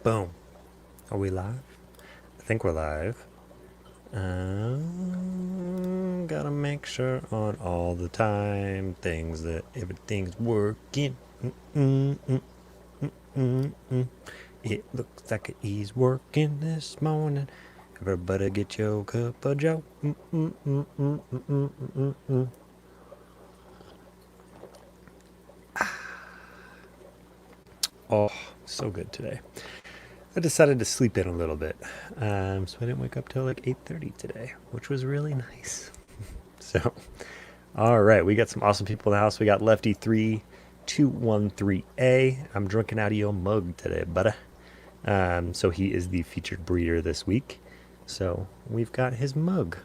Boom. Are we live? I think we're live. Gotta make sure on all the time things that everything's working. It looks like he's working this morning. Everybody get your cup of joe. Oh, so good today. I decided to sleep in a little bit, so I didn't wake up till like 8:30 today, which was really nice. So, all right, we got some awesome people in the house. We got Lefty3213A. I'm drinking out of your mug today, buddy. So he is the featured breeder this week. So we've got his mug.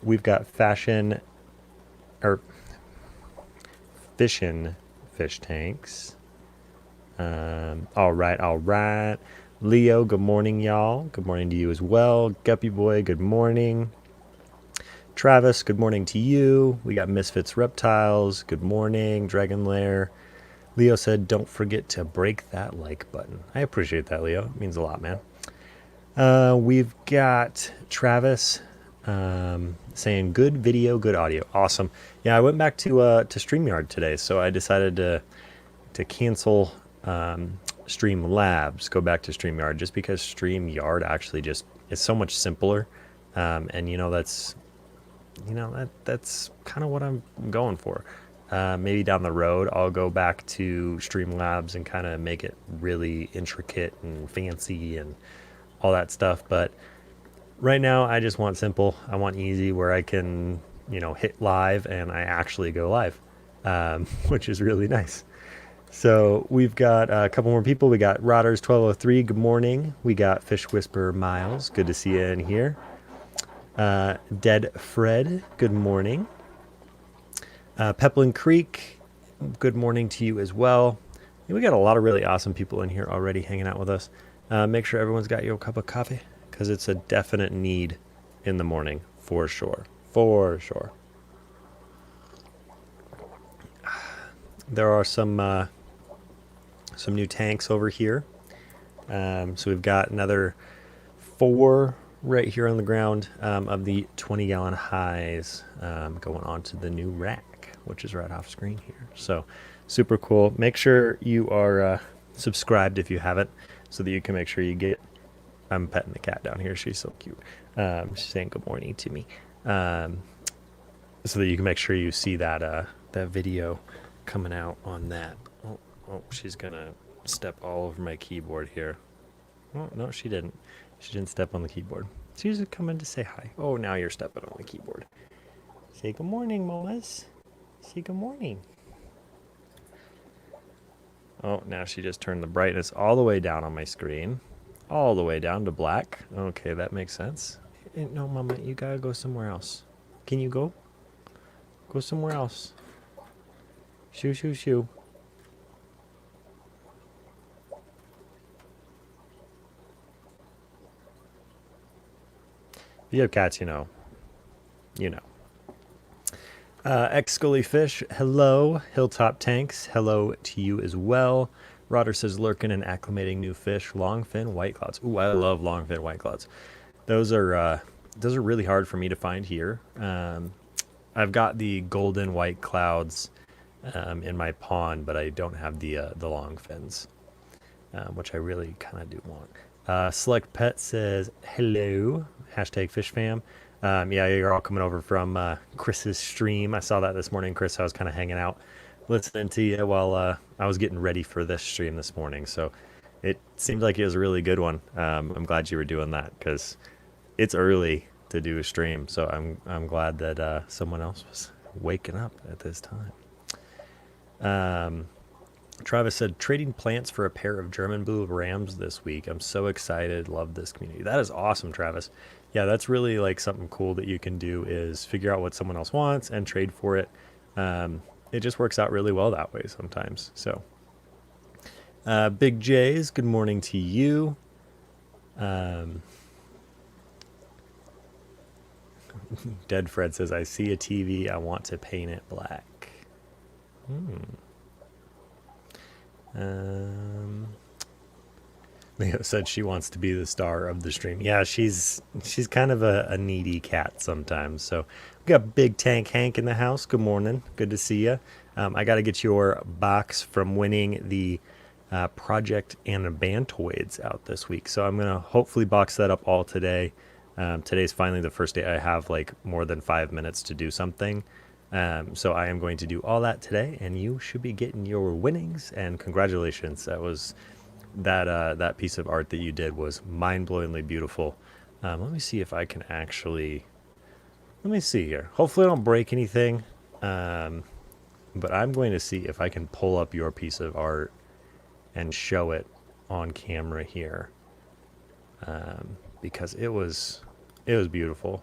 We've got fishin' fish tanks. All right. Leo, good morning, y'all. Good morning to you as well. Guppy Boy, good morning. Travis, good morning to you. We got Misfits Reptiles, good morning. Dragon Lair. Leo said, don't forget to break that like button. I appreciate that, Leo. It means a lot, man. We've got Travis saying, good video, good audio. Awesome. Yeah, I went back to StreamYard today, so I decided to cancel Streamlabs, go back to StreamYard, just because StreamYard actually just is so much simpler. And that's kind of what I'm going for. Maybe down the road, I'll go back to Streamlabs and kind of make it really intricate and fancy and all that stuff. But right now, I just want simple. I want easy, where I can, hit live and I actually go live, which is really nice. So we've got a couple more people. We got Rodders1203, good morning. We got Fish Whisperer Miles, good to see you in here. Dead Fred, good morning. Peplin Creek, good morning to you as well. And we got a lot of really awesome people in here already hanging out with us. Make sure everyone's got your cup of coffee, because it's a definite need in the morning, for sure. For sure. There are some new tanks over here. So we've got another 4 right here on the ground of the 20-gallon highs going on to the new rack, which is right off screen here. So super cool. Make sure you are subscribed if you haven't, so that you can make sure you get... I'm petting the cat down here. She's so cute. She's saying good morning to me. So that you can make sure you see that video coming out on that. Oh, she's gonna step all over my keyboard here. Oh, no, she didn't. She didn't step on the keyboard. She's just coming to say hi. Oh, now you're stepping on the keyboard. Say good morning, Moas. Say good morning. Oh, now she just turned the brightness all the way down on my screen. All the way down to black. Okay, that makes sense. No, Mama, you gotta go somewhere else. Can you go? Go somewhere else. Shoo, shoo, shoo. If you have cats, you know. X-Scully Fish, hello. Hilltop Tanks, hello to you as well. Rodder says, lurking and acclimating new fish. Longfin white clouds. Ooh, I love longfin white clouds. Those are really hard for me to find here. I've got the golden white clouds in my pond, but I don't have the longfins, which I really kind of do want. Select Pet says, hello. Hashtag fish fam. Yeah, you're all coming over from Chris's stream. I saw that this morning, Chris. I was kind of hanging out, listening to you while I was getting ready for this stream this morning. So it seemed like it was a really good one. I'm glad you were doing that, because it's early to do a stream. So I'm glad that someone else was waking up at this time. Travis said, trading plants for a pair of German blue rams this week. I'm so excited. Love this community. That is awesome, Travis. Yeah, that's really like something cool that you can do, is figure out what someone else wants and trade for it. It just works out really well that way sometimes. So Big J's, good morning to you. Dead Fred says, I see a TV. I want to paint it black. Leo said she wants to be the star of the stream. Yeah, she's kind of a needy cat sometimes. So we got Big Tank Hank in the house. Good morning. Good to see you. I got to get your box from winning the Project Anabantoids out this week. So I'm gonna hopefully box that up all today. Today's finally the first day I have like more than 5 minutes to do something. So I am going to do all that today, and you should be getting your winnings. And congratulations! That piece of art that you did was mind-blowingly beautiful. Let me see if I can actually. Let me see here. Hopefully, I don't break anything. But I'm going to see if I can pull up your piece of art and show it on camera here, because it was beautiful,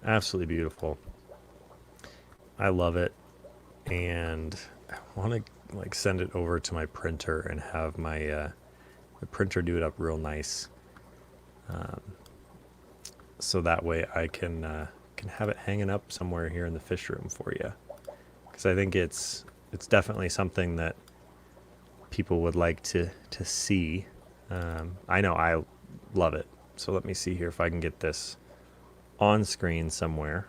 absolutely beautiful. I love it, and I want to like send it over to my printer and have my the printer do it up real nice, so that way I can have it hanging up somewhere here in the fish room for you, because I think it's definitely something that people would like to see. I know I love it. So let me see here if I can get this on screen somewhere.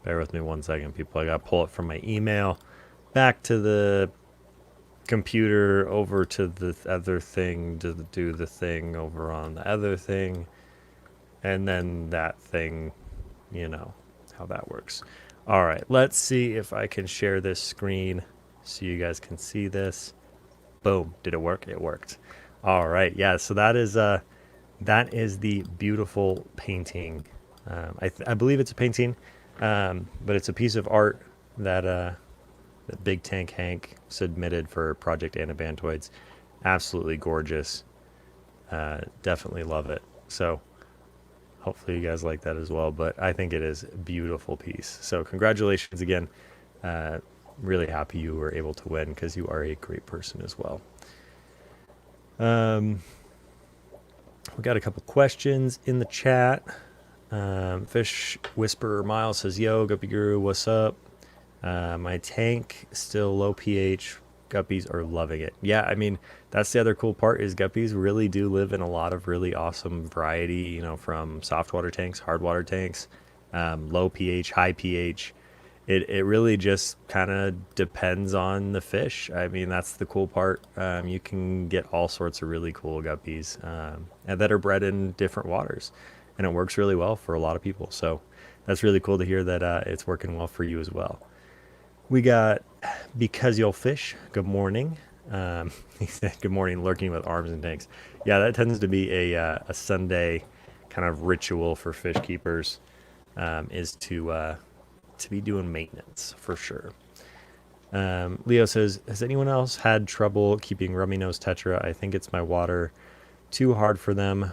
Bear with me 1 second, people. I gotta pull it from my email back to the computer, over to the other thing to do the thing over on the other thing, and then that thing, you know how that works. All right, let's see if I can share this screen so you guys can see this. Boom. Did it work? It worked. All right. Yeah, so that is the beautiful painting. I believe it's a painting, but it's a piece of art that Big Tank Hank submitted for Project Anabantoids. Absolutely gorgeous. Definitely love it. So hopefully you guys like that as well, but I think it is a beautiful piece. So congratulations again. Really happy you were able to win, because you are a great person as well. We got a couple questions in the chat. Fish Whisperer Miles says, yo, Guppy Guru, what's up? My tank still low pH. Guppies are loving it. Yeah, I mean, that's the other cool part, is guppies really do live in a lot of really awesome variety, you know, from soft water tanks, hard water tanks, low pH, high pH. It really just kind of depends on the fish. I mean, that's the cool part. You can get all sorts of really cool guppies and that are bred in different waters, and it works really well for a lot of people. So that's really cool to hear that it's working well for you as well. We got Because You'll Fish. Good morning. He said, good morning, lurking with arms and tanks. Yeah, that tends to be a Sunday kind of ritual for fish keepers, is to be doing maintenance for sure. Leo says, has anyone else had trouble keeping rummy nose tetra? I think it's my water too hard for them.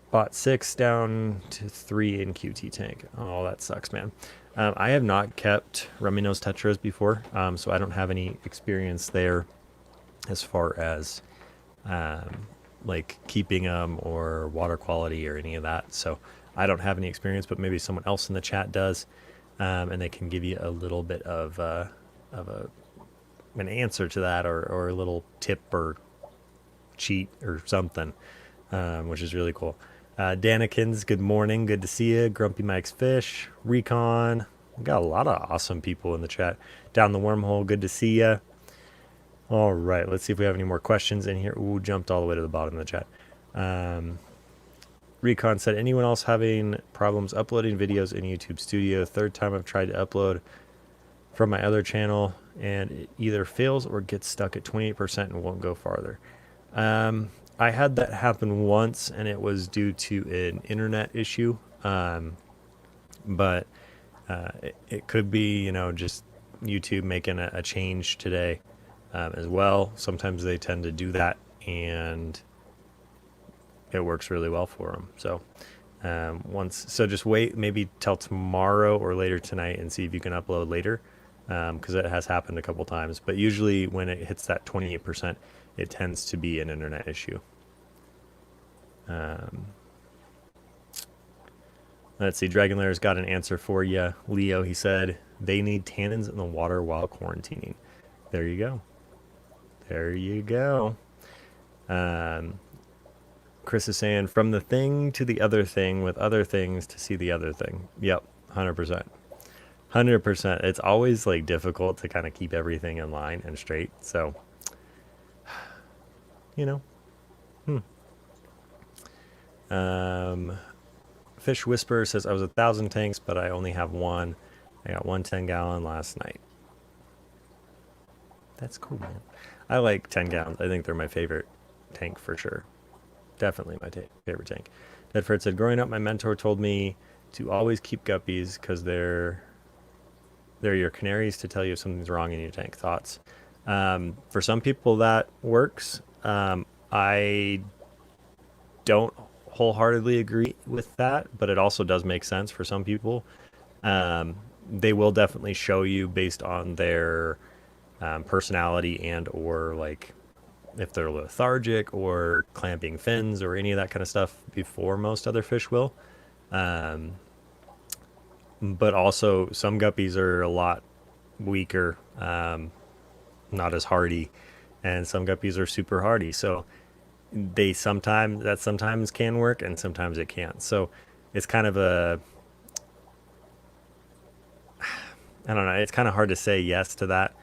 Bought 6 down to 3 in QT tank. Oh, that sucks, man. I have not kept rummy nose tetras before, so I don't have any experience there as far as like keeping them or water quality or any of that. So I don't have any experience, but maybe someone else in the chat does. And they can give you a little bit of an answer to that, or a little tip or cheat or something, which is really cool. Danikins, good morning. Good to see you. Grumpy Mike's Fish. Recon. We got a lot of awesome people in the chat. Down the Wormhole, good to see you. All right, let's see if we have any more questions in here. Ooh, jumped all the way to the bottom of the chat. Recon said, anyone else having problems uploading videos in YouTube Studio? Third time I've tried to upload from my other channel, and it either fails or gets stuck at 28% and won't go farther. I had that happen once, and it was due to an internet issue. But it could be, you know, just YouTube making a change today as well. Sometimes they tend to do that, and it works really well for them. So so just wait maybe till tomorrow or later tonight and see if you can upload later, because it has happened a couple times. But usually when it hits that 28%, it tends to be an internet issue. Let's see, Dragon Lair's got an answer for you. Leo, he said, they need tannins in the water while quarantining. There you go. There you go. Um, Chris is saying from the thing to the other thing with other things to see the other thing. Yep, 100%. 100%. It's always like difficult to kind of keep everything in line and straight. So, you know, um, Fish Whisperer says I was 1,000 tanks, but I only have one. I got one 10-gallon last night. That's cool, man. I like 10 gallons. I think they're my favorite tank for sure. Definitely my favorite tank. Deadford said, growing up, my mentor told me to always keep guppies because they're your canaries to tell you if something's wrong in your tank. Thoughts? For some people that works. I don't wholeheartedly agree with that, but it also does make sense for some people. They will definitely show you based on their personality and or like if they're lethargic or clamping fins or any of that kind of stuff before most other fish will. Um, but also some guppies are a lot weaker, not as hardy, and some guppies are super hardy. So they sometimes can work and sometimes it can't. So it's kind of a I don't know. It's kind of hard to say yes to that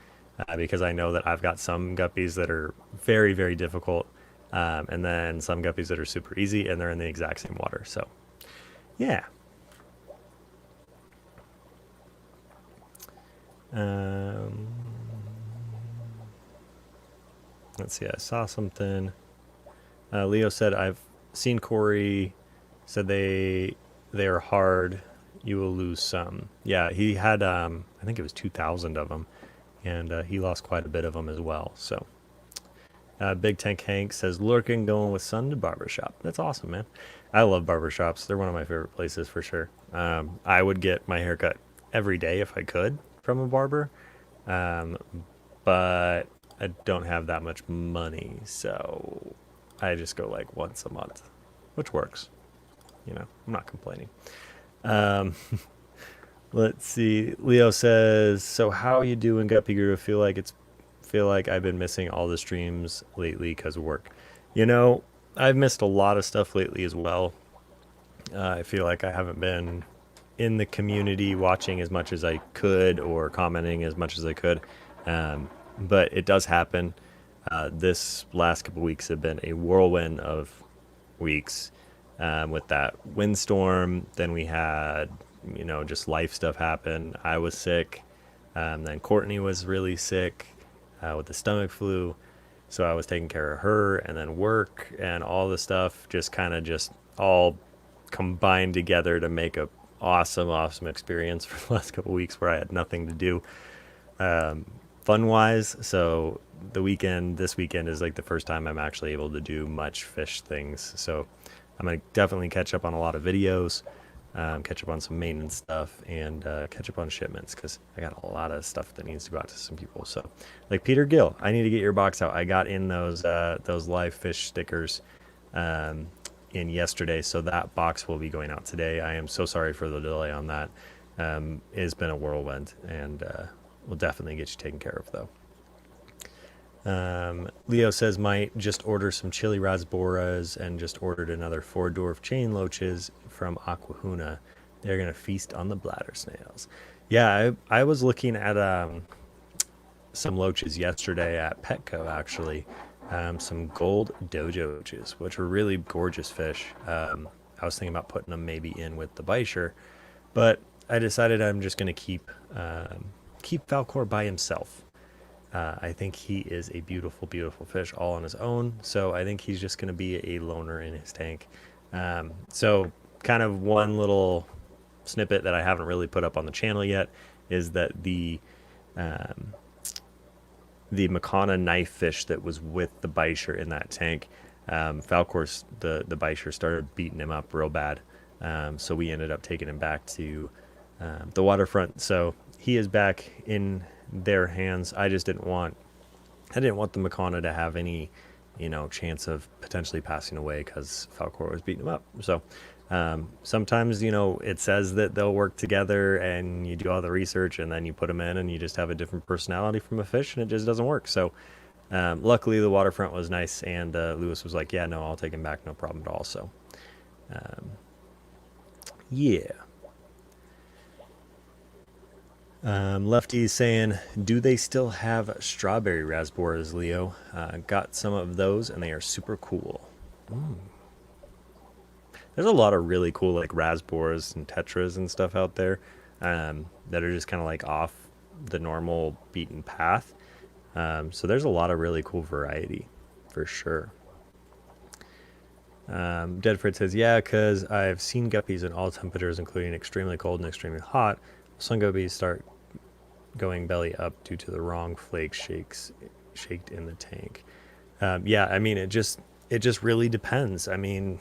because I know that I've got some guppies that are very, very difficult, and then some guppies that are super easy, and they're in the exact same water. So, yeah. Um, let's see. I saw something. Leo said I've seen Corey said they are hard. You will lose some. Yeah, he had I think it was 2,000 of them, and he lost quite a bit of them as well. So Big Tank Hank says lurking going with son to barbershop. That's awesome, man. I love barbershops. They're one of my favorite places for sure. I would get my hair cut every day if I could from a barber, um, but I don't have that much money, so I just go like once a month, which works. You know, I'm not complaining. Um, let's see. Leo says, "So how you doing, Guppy Guru? Feel like I've been missing all the streams lately because of work. You know, I've missed a lot of stuff lately as well. I feel like I haven't been in the community watching as much as I could or commenting as much as I could. But it does happen. This last couple weeks have been a whirlwind of weeks with that windstorm. Then we had, you know, just life stuff happen. I was sick. Then Courtney was really sick with the stomach flu. So I was taking care of her and then work and all the stuff just kind of just all combined together to make a awesome experience for the last couple weeks where I had nothing to do fun wise. So this weekend is like the first time I'm actually able to do much fish things. So I'm gonna definitely catch up on a lot of videos, catch up on some maintenance stuff, and catch up on shipments because I got a lot of stuff that needs to go out to some people. So, like Peter Gill, I need to get your box out. I got in those live fish stickers in yesterday, so that box will be going out today. I am so sorry for the delay on that. It's been a whirlwind, and we'll definitely get you taken care of though. Leo says might just order some chili rasboras and just ordered another 4-dwarf chain loaches from Aquahuna. They're gonna feast on the bladder snails. Yeah, I was looking at some loaches yesterday at Petco actually. Some gold dojo loaches, which were really gorgeous fish. I was thinking about putting them maybe in with the Bisher, but I decided I'm just gonna keep Falcor by himself. I think he is a beautiful fish all on his own. So I think he's just going to be a loner in his tank. So kind of one little snippet that I haven't really put up on the channel yet is that the Makana knife fish that was with the Bisher in that tank, Falcor's the Bisher started beating him up real bad. So we ended up taking him back to the waterfront. So he is back in their hands. I didn't want the Makana to have any, you know, chance of potentially passing away because Falcor was beating him up. So sometimes, you know, it says that they'll work together and you do all the research and then you put them in and you just have a different personality from a fish and it just doesn't work. So Luckily, the waterfront was nice, and Lewis was like, "Yeah, no, I'll take him back, no problem at all." So, um, yeah. Lefty's saying, "Do they still have strawberry raspberries, Leo? Got some of those, and they are super cool." There's a lot of really cool like raspberries and tetras and stuff out there that are just kind of like off the normal beaten path. So there's a lot of really cool variety, for sure. Deadford says, "Yeah, because I've seen guppies in all temperatures, including extremely cold and extremely hot. Some guppies start going belly up due to the wrong flake shaked in the tank." Yeah, I mean, it just really depends. I mean,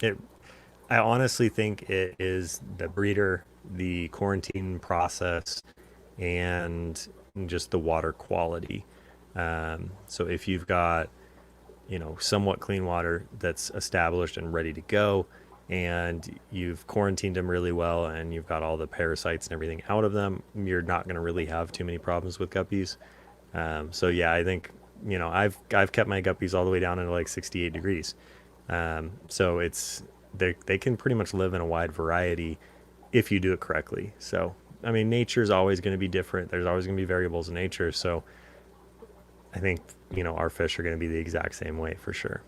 it. I honestly think it is the breeder, the quarantine process, and just the water quality. So if you've got, somewhat clean water that's established and ready to go, and you've quarantined them really well, and you've got all the parasites and everything out of them, you're not going to really have too many problems with guppies. So yeah, I think I've kept my guppies all the way down into like 68 degrees. So they can pretty much live in a wide variety if you do it correctly. So I mean, nature is always going to be different. There's always going to be variables in nature. So I think our fish are going to be the exact same way for sure.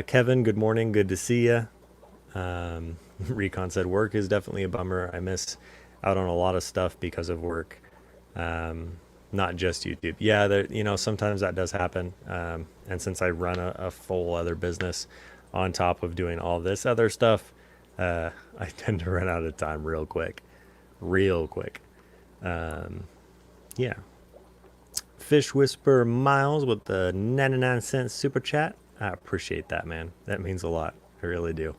Kevin, good morning. Good to see you. Recon said work is definitely a bummer. I miss out on a lot of stuff because of work. Not just YouTube. Yeah, sometimes that does happen. And since I run a full other business on top of doing all this other stuff, I tend to run out of time real quick. Real quick. Yeah. Fish Whisper Miles with the 99-cent super chat. I appreciate that, man. That means a lot. I really do.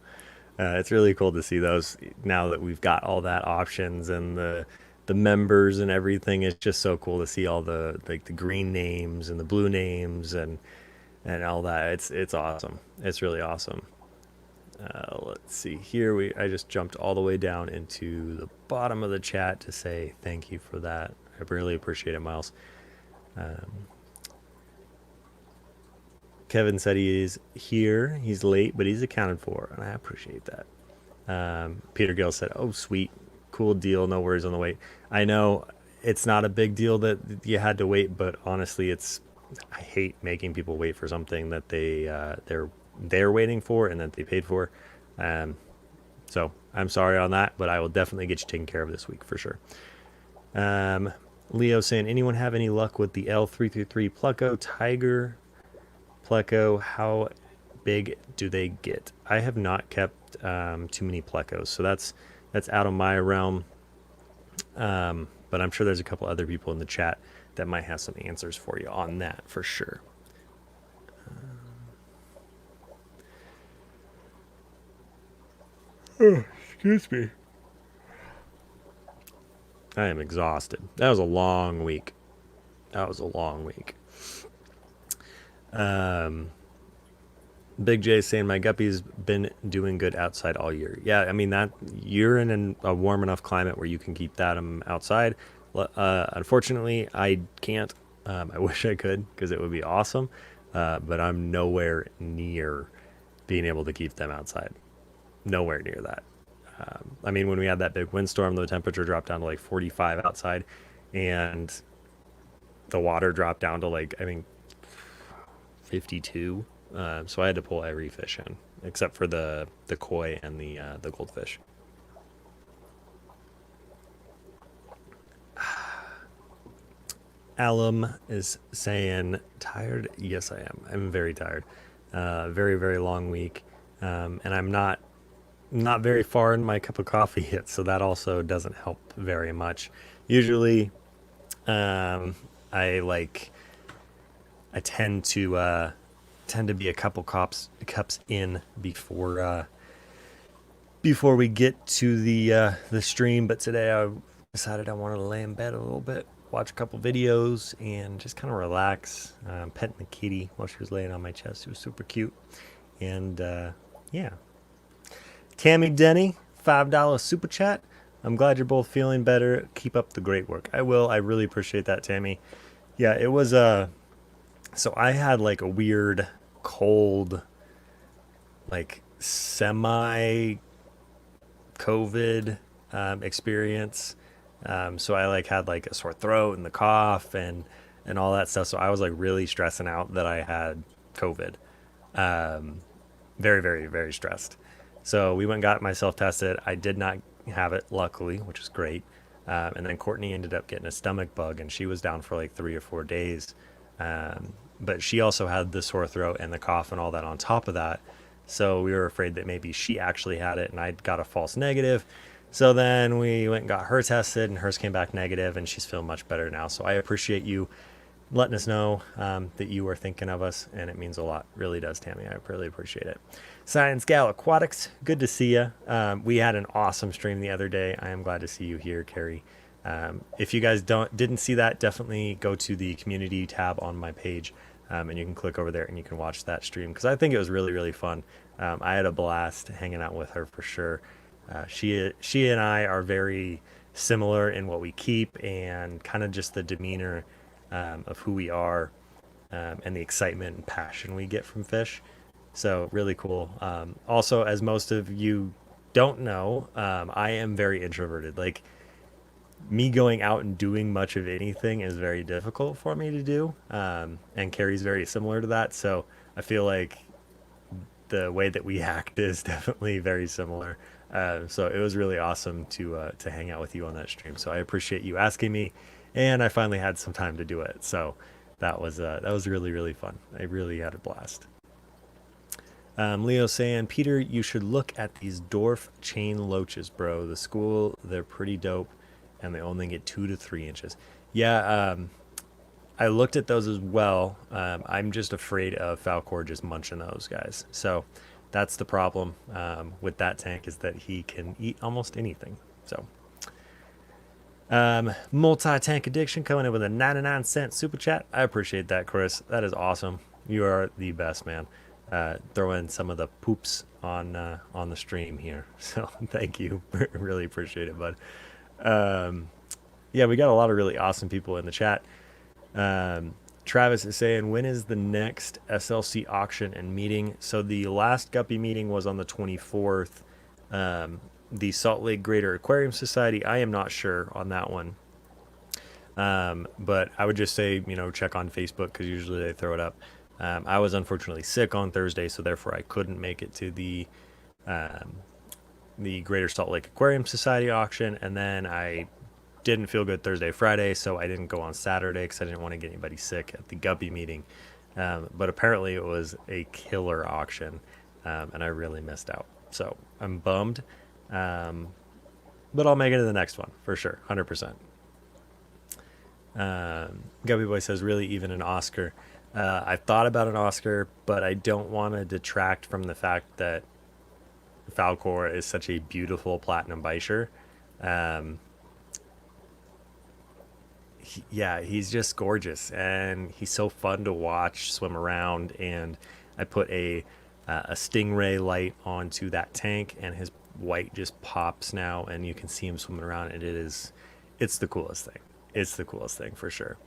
It's really cool to see those now that we've got all that options and the members and everything. It's just so cool to see all the like the green names and the blue names and all that. It's awesome. It's really awesome. Let's see here. I just jumped all the way down into the bottom of the chat to say thank you for that. I really appreciate it, Miles. Kevin said he is here. He's late, but he's accounted for, and I appreciate that. Peter Gill said, "Oh, sweet, cool deal. No worries on the wait." I know it's not a big deal that you had to wait, but honestly, I hate making people wait for something that they're waiting for and that they paid for. So I'm sorry on that, but I will definitely get you taken care of this week for sure. Leo saying, "Anyone have any luck with the L333 Pleco Tiger Pleco? How big do they get?" I have not kept too many Plecos, so that's out of my realm. But I'm sure there's a couple other people in the chat that might have some answers for you on that for sure. Excuse me. I am exhausted. That was a long week. Big J saying my guppy's been doing good outside all year. Yeah, I mean that you're in a warm enough climate where you can keep that outside. Unfortunately, I can't. I wish I could because it would be awesome, but I'm nowhere near being able to keep them outside. Nowhere near that. I mean, when we had that big windstorm, the temperature dropped down to like 45 outside, and the water dropped down to like, I mean, 52. So I had to pull every fish in, except for the koi and the goldfish. Alum is saying, "Tired? Yes, I am. I'm very tired. Very, very long week. And I'm not very far in my cup of coffee yet, so that also doesn't help very much. Usually, I tend to be a couple cups in before we get to the stream. But today I decided I wanted to lay in bed a little bit, watch a couple videos, and just kind of relax. Petting the kitty while she was laying on my chest. It was super cute, and yeah." Tammy Denny, $5 super chat. "I'm glad you're both feeling better. Keep up the great work." I will. I really appreciate that, Tammy. Yeah, it was so I had like a weird cold, like semi COVID experience. So I like had like a sore throat and the cough and all that stuff. So I was like really stressing out that I had COVID. Um, very, very, very stressed. So we went and got myself tested. I did not have it, luckily, which was great. And then Courtney ended up getting a stomach bug, and she was down for like 3 or 4 days. But she also had the sore throat and the cough and all that on top of that. So we were afraid that maybe she actually had it, and I got a false negative. So then we went and got her tested, and hers came back negative, and she's feeling much better now. So I appreciate you letting us know that you were thinking of us, and it means a lot. Really does, Tammy. I really appreciate it. Science Gal Aquatics, good to see you. We had an awesome stream the other day. I am glad to see you here, Carrie. If you guys didn't see that, definitely go to the community tab on my page, and you can click over there and you can watch that stream because I think it was really, really fun. I had a blast hanging out with her for sure. She and I are very similar in what we keep and kind of just the demeanor of who we are, and the excitement and passion we get from fish. So really cool. Also, as most of you don't know, I am very introverted. Like me going out and doing much of anything is very difficult for me to do. And Carrie's very similar to that. So I feel like the way that we act is definitely very similar. So it was really awesome to hang out with you on that stream. So I appreciate you asking me, and I finally had some time to do it. So that was really, really fun. I really had a blast. Leo saying, Peter, you should look at these dwarf chain loaches, bro. The school, they're pretty dope, and they only get 2 to 3 inches. Yeah, I looked at those as well. I'm just afraid of Falcor just munching those guys. So that's the problem with that tank, is that he can eat almost anything. So multi-tank addiction coming in with a 99-cent super chat. I appreciate that, Chris. That is awesome. You are the best, man. Throw in some of the poops on the stream here. So thank you. Really appreciate it, bud. Yeah, we got a lot of really awesome people in the chat. Travis is saying, when is the next SLC auction and meeting? So the last Guppy meeting was on the 24th. The Salt Lake Greater Aquarium Society, I am not sure on that one. But I would just say, check on Facebook because usually they throw it up. I was unfortunately sick on Thursday, so therefore I couldn't make it to the Greater Salt Lake Aquarium Society auction, and then I didn't feel good Thursday, Friday, so I didn't go on Saturday because I didn't want to get anybody sick at the Guppy meeting. But apparently it was a killer auction, and I really missed out. So I'm bummed, but I'll make it to the next one for sure, 100%. Guppy Boy says, really even an Oscar. I've thought about an Oscar, but I don't want to detract from the fact that Falcor is such a beautiful platinum Bisher. He's just gorgeous, and he's so fun to watch swim around. And I put a stingray light onto that tank, and his white just pops now, and you can see him swimming around, and it's the coolest thing. It's the coolest thing for sure.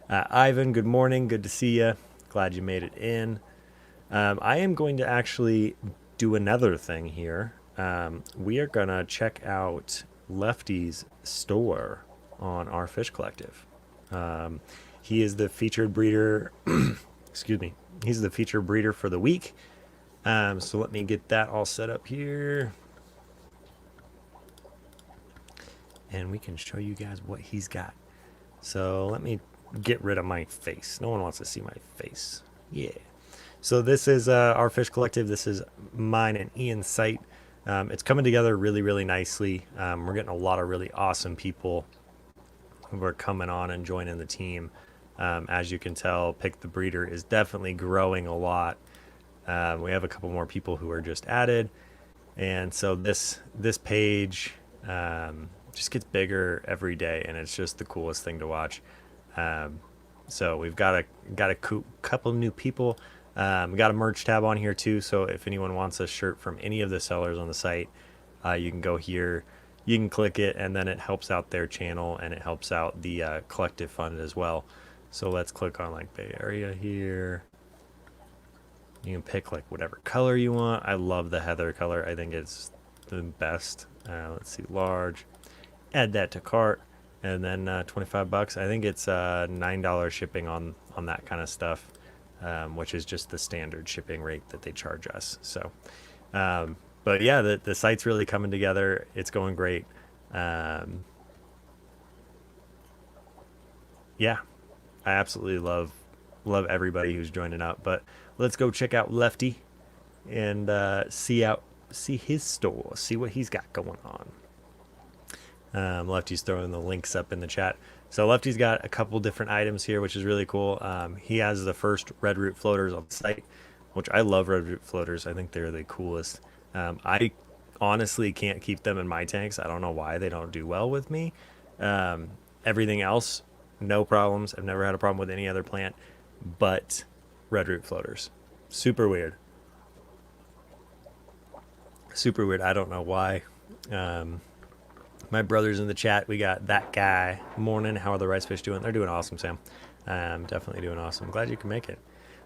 Ivan, good morning. Good to see you. Glad you made it in. I am going to actually do another thing here. We are going to check out Lefty's store on our fish collective. He is the featured breeder. Excuse me. He's the featured breeder for the week. So let me get that all set up here. And we can show you guys what he's got. So let me get rid of my face. No one wants to see my face. Yeah. So this is our fish collective. This is mine and Ian's site. It's coming together really, really nicely. We're getting a lot of really awesome people who are coming on and joining the team. As you can tell, Pick the Breeder is definitely growing a lot. We have a couple more people who are just added. And so this page just gets bigger every day, and it's just the coolest thing to watch. So we've got a couple new people. We got a merch tab on here too, so if anyone wants a shirt from any of the sellers on the site, you can go here, you can click it, and then it helps out their channel, and it helps out the collective fund as well. So let's click on like Bay Area here. You can pick like whatever color you want. I love the heather color. I think it's the best. Let's see, large. Add that to cart, and then 25 bucks. I think it's $9 shipping on that kind of stuff, which is just the standard shipping rate that they charge us. So, but yeah, the site's really coming together. It's going great. Yeah, I absolutely love everybody who's joining up. But let's go check out Lefty and see his store, see what he's got going on. Lefty's throwing the links up in the chat. So Lefty's got a couple different items here, which is really cool. He has the first red root floaters on the site, which I love red root floaters. I think they're the coolest. I honestly can't keep them in my tanks. I don't know why they don't do well with me. Everything else, no problems. I've never had a problem with any other plant, but red root floaters, super weird. Super weird. I don't know why. My brother's in the chat. We got that guy. Morning. How are the rice fish doing? They're doing awesome, Sam. Definitely doing awesome. I'm glad you can make it.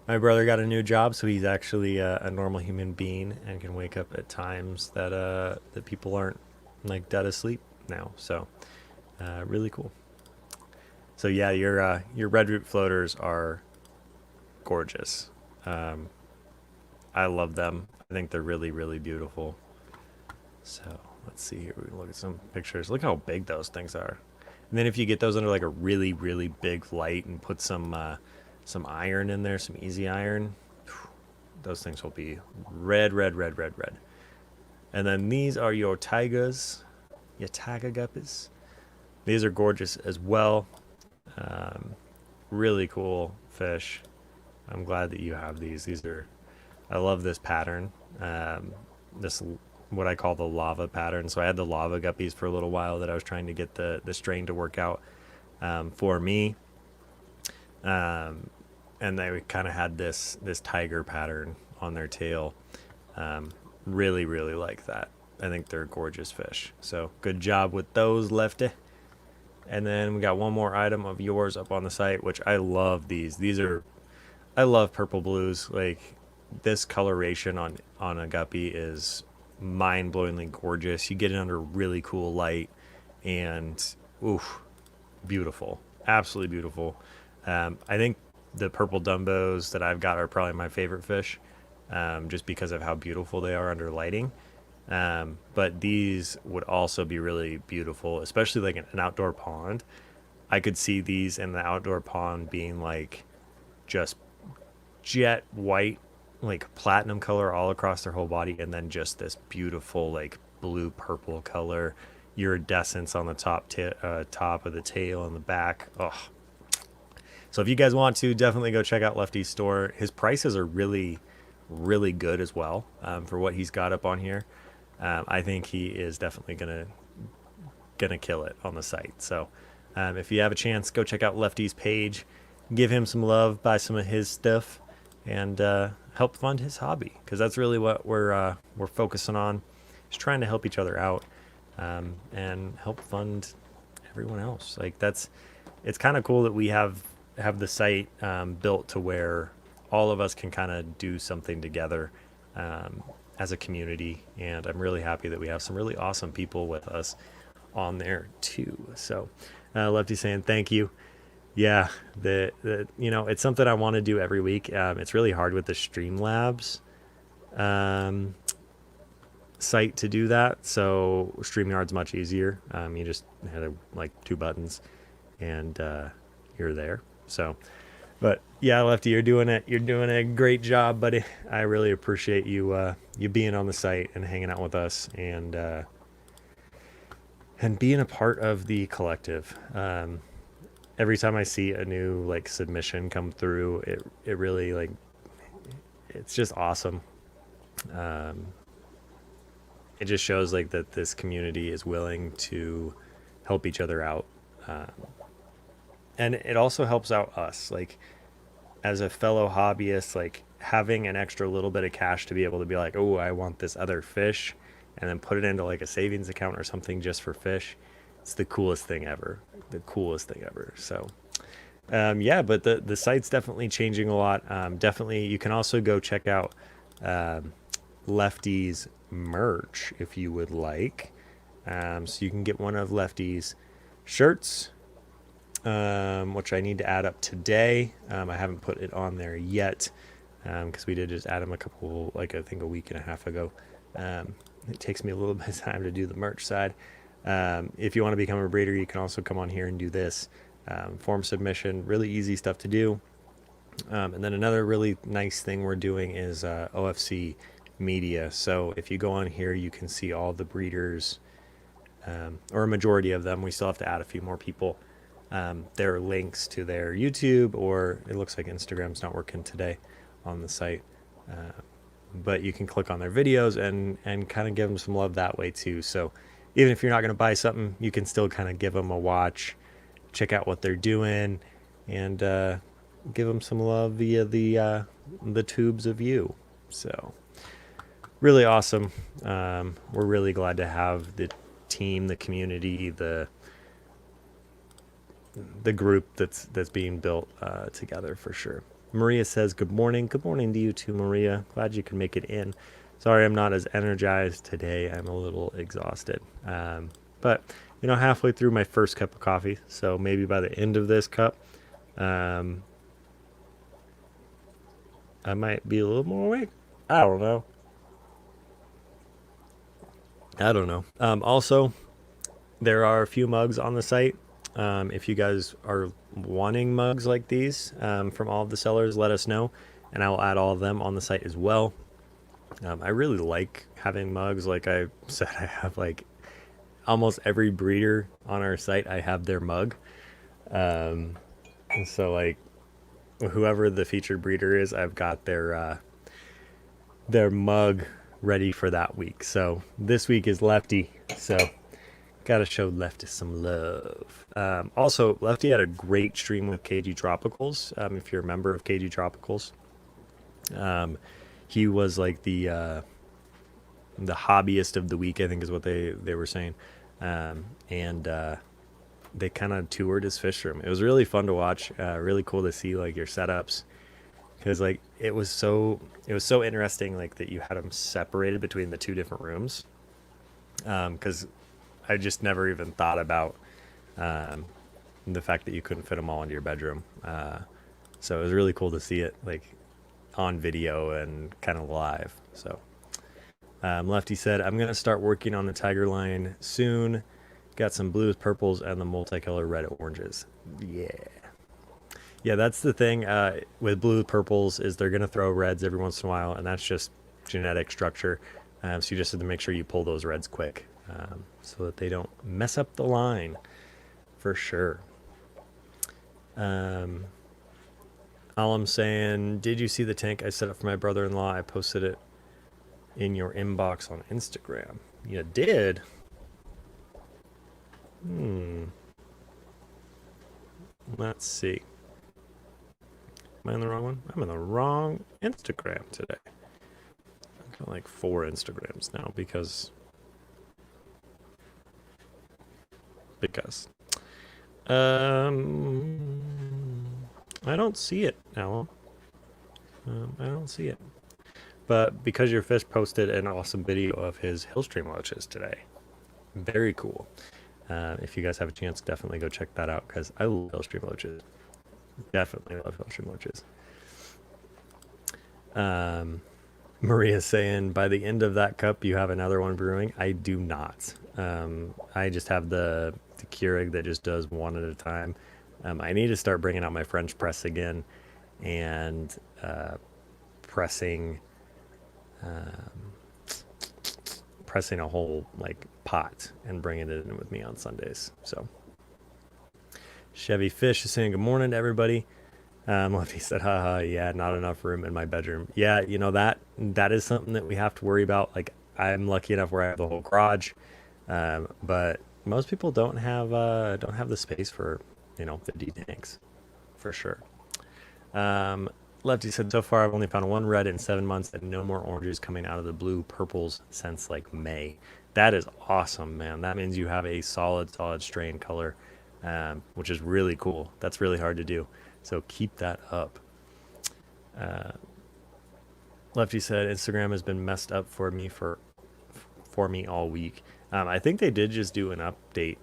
My brother got a new job, so he's actually a normal human being and can wake up at times that people aren't like dead asleep now. So really cool. So yeah, your red root floaters are gorgeous. I love them. I think they're really, really beautiful. So let's see here. We can look at some pictures. Look how big those things are. And then if you get those under like a really, really big light and put some iron in there, some easy iron, those things will be red, red, red, red, red. And then these are your tigers, your tiger guppies. These are gorgeous as well. Really cool fish. I'm glad that you have these. I love this pattern. This what I call the lava pattern. So I had the lava guppies for a little while that I was trying to get the strain to work out for me. And they kind of had this tiger pattern on their tail. Really, really like that. I think they're gorgeous fish. So good job with those, Lefty. And then we got one more item of yours up on the site, which I love these. I love purple blues. Like this coloration on a guppy is mind-blowingly gorgeous. You get it under really cool light and oof, beautiful. Absolutely beautiful. I think the purple Dumbos that I've got are probably my favorite fish, just because of how beautiful they are under lighting. But these would also be really beautiful, especially like an outdoor pond. I could see these in the outdoor pond being like just jet white, like platinum color all across their whole body, and then just this beautiful like blue purple color, iridescence on the top of the tail and the back. Oh, so if you guys want to, definitely go check out Lefty's store. His prices are really, really good as well, for what he's got up on here. I think he is definitely gonna kill it on the site. So if you have a chance, go check out Lefty's page, give him some love, buy some of his stuff, and help fund his hobby, because that's really what we're focusing on, is trying to help each other out, and help fund everyone else. Like it's kind of cool that we have the site built to where all of us can kind of do something together as a community, and I'm really happy that we have some really awesome people with us on there too. So Lefty saying thank you. Yeah, it's something I want to do every week. It's really hard with the Streamlabs site to do that. So StreamYard's much easier. You just had like 2 buttons and you're there. So, but yeah, Lefty, you're doing it. You're doing a great job, buddy. I really appreciate you being on the site and hanging out with us and being a part of the collective. Every time I see a new like submission come through, it really like, it's just awesome. It just shows like that this community is willing to help each other out. And it also helps out us, like as a fellow hobbyist, like having an extra little bit of cash to be able to be like, oh, I want this other fish, and then put it into like a savings account or something just for fish. It's the coolest thing ever. The coolest thing ever. So Yeah, but the site's definitely changing a lot. Definitely, you can also go check out um Lefty's merch if you would like. So you can get one of Lefty's shirts, which I need to add up today. I haven't put it on there yet because we did just add them a couple, like I think a week and a half ago. It takes me a little bit of time to do the merch side. If you want to become a breeder, you can also come on here and do this form submission. Really easy stuff to do. And then another really nice thing we're doing is OFC media. So if you go on here, you can see all the breeders, or a majority of them. We still have to add a few more people. Their links to their YouTube, or it looks like Instagram's not working today on the site. But you can click on their videos and kind of give them some love that way too. So even if you're not going to buy something, you can still kind of give them a watch, check out what they're doing, and give them some love via the tubes of you. So really awesome. We're really glad to have the team, the community, the group that's being built together for sure. Maria says, good morning. Good morning to you too, Maria. Glad you can make it in. Sorry I'm not as energized today. I'm a little exhausted. But, halfway through my first cup of coffee, so maybe by the end of this cup, I might be a little more awake. I don't know. Also, there are a few mugs on the site. If you guys are wanting mugs like these from all of the sellers, let us know, and I will add all of them on the site as well. I really like having mugs. Like I said, I have like almost every breeder on our site. I have their mug. And so like whoever the featured breeder is, I've got their mug ready for that week. So this week is Lefty. So gotta show Lefty some love. Also, Lefty had a great stream with KG Tropicals. If you're a member of KG Tropicals, he was like the hobbyist of the week, I think is what they were saying. And they kind of toured his fish room. It was really fun to watch. Really cool to see like your setups, because like it was so interesting like that you had them separated between the two different rooms. Because I just never even thought about the fact that you couldn't fit them all into your bedroom. So it was really cool to see it like on video and kind of live. So Lefty said, I'm going to start working on the Tiger line soon. Got some blues, purples, and the multicolor red oranges. Yeah, that's the thing with blue purples is they're going to throw reds every once in a while, and that's just genetic structure. So you just have to make sure you pull those reds quick so that they don't mess up the line for sure. All I'm saying, did you see the tank I set up for my brother-in-law? I posted it in your inbox on Instagram. You did? Let's see. Am I in the wrong one? I'm in the wrong Instagram today. I've got like 4 Instagrams now because I don't see it, Alan. I don't see it. But because your fish posted an awesome video of his Hillstream loaches today. Very cool. If you guys have a chance, definitely go check that out because I love Hillstream loaches. Definitely love Hillstream loaches. Maria's saying, by the end of that cup, you have another one brewing. I do not. I just have the Keurig that just does one at a time. I need to start bringing out my French press again and pressing a whole like pot and bringing it in with me on Sundays. So Chevy Fish is saying good morning to everybody. Lefty said, haha, yeah, not enough room in my bedroom. Yeah, that is something that we have to worry about. Like I'm lucky enough where I have the whole garage, but most people don't have the space for 50 tanks for sure. Lefty said, so far I've only found one red in 7 months and no more oranges coming out of the blue purples since like May. That is awesome, man. That means you have a solid strain color. which is really cool. That's really hard to do. So keep that up. Lefty said Instagram has been messed up for me all week. I think they did just do an update,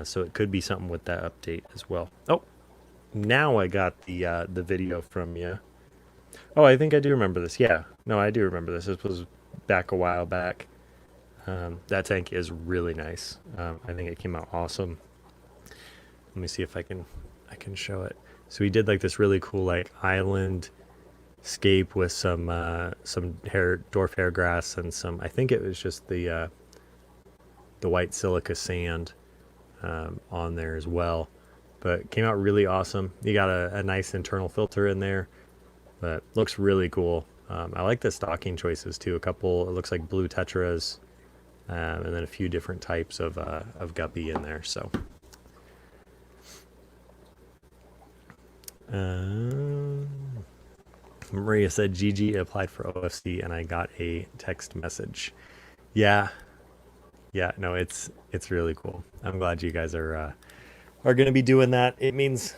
so it could be something with that update as well. Oh, now I got the video from you. Oh, I think I do remember this. Yeah, no, I do remember this. This was back a while back. That tank is really nice. I think it came out awesome. Let me see if I can show it. So we did like this really cool like island scape with some dwarf hair grass and some, I think it was just the white silica sand on there as well. But it came out really awesome. You got a nice internal filter in there, but looks really cool. I like the stocking choices too. A couple, it looks like blue tetras, and then a few different types of guppy in there. So Maria said Gigi applied for OFC and I got a text message. Yeah, no, it's really cool. I'm glad you guys are going to be doing that. It means